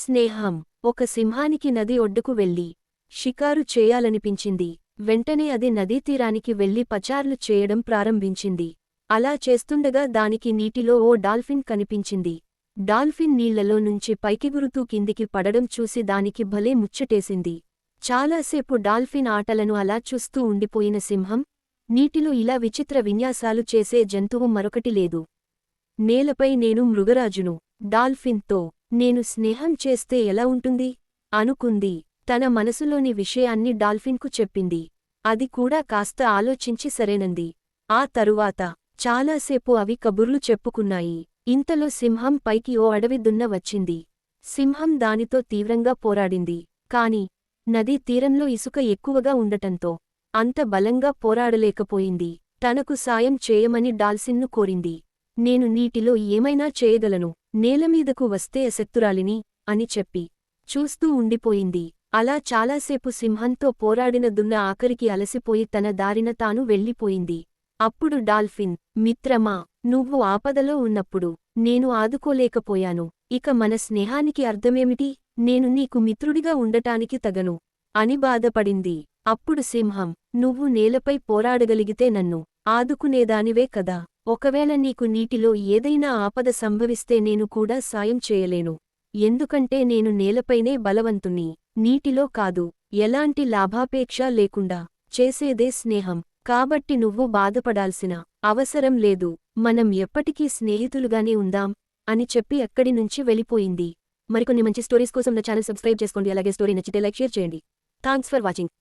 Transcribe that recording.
స్నేహం. ఒక సింహానికి నది ఒడ్డుకు వెళ్లి షికారు చేయాలనిపించింది. వెంటనే అది నదీతీరానికి వెళ్లి పచార్లు చేయడం ప్రారంభించింది. అలా చేస్తుండగా దానికి నీటిలో ఓ డాల్ఫిన్ కనిపించింది. డాల్ఫిన్ నీళ్లలో నుంచి పైకెగురుతూ కిందికి పడడం చూసి దానికి భలే ముచ్చటేసింది. చాలాసేపు డాల్ఫిన్ ఆటలను అలా చూస్తూ ఉండిపోయిన సింహం, నీటిలో ఇలా విచిత్ర విన్యాసాలు చేసే జంతువు మరొకటి లేదు. నేలపై నేను మృగరాజును. డాల్ఫిన్తో నేను స్నేహం చేస్తే ఎలా ఉంటుంది? అనుకుంది. తన మనసులోని విషయాన్ని డాల్ఫిన్కు చెప్పింది. అది కూడా కాస్త ఆలోచించి సరేనంది. ఆ తరువాత చాలాసేపు అవి కబుర్లు చెప్పుకున్నాయి. ఇంతలో సింహం పైకి ఓ అడవి దున్న వచ్చింది. సింహం దానితో తీవ్రంగా పోరాడింది. కాని నదీ తీరంలో ఇసుక ఎక్కువగా ఉండటంతో అంత బలంగా పోరాడలేకపోయింది. తనకు సాయం చేయమని డాల్ఫిన్ను కోరింది. నేను నీటిలో ఏమైనా చేయగలను, నేలమీదకు వస్తే అశక్తురాలిని అని చెప్పి చూస్తూ ఉండిపోయింది. అలా చాలాసేపు సింహంతో పోరాడిన దున్న ఆఖరికి అలసిపోయి తన దారిన తాను వెళ్ళిపోయింది. అప్పుడు డాల్ఫిన్, మిత్రమా, నువ్వు ఆపదలో ఉన్నప్పుడు నేను ఆదుకోలేకపోయాను. ఇక మన స్నేహానికి అర్థమేమిటి? నేను నీకు మిత్రుడిగా ఉండటానికి తగను అని బాధపడింది. అప్పుడు సింహం, నువ్వు నేలపై పోరాడగలిగితే నన్ను ఆదుకునేదానివే కదా. ఒకవేళ నీకు నీటిలో ఏదైనా ఆపద సంభవిస్తే నేను కూడా సాయం చేయలేను. ఎందుకంటే నేను నేలపైనే బలవంతుణ్ణి, నీటిలో కాదు. ఎలాంటి లాభాపేక్ష లేకుండా చేసేదే స్నేహం. కాబట్టి నువ్వు బాధపడాల్సిన అవసరం లేదు. మనం ఎప్పటికీ స్నేహితులుగానే ఉందాం అని చెప్పి అక్కడి నుంచి వెళ్ళిపోయింది. మరికొన్ని మంచి స్టోరీస్ కోసం నా ఛానల్ సబ్స్క్రైబ్ చేసుకోండి. అలాగే స్టోరీ నచ్చితే లైక్, షేర్ చేయండి. Thanks for watching.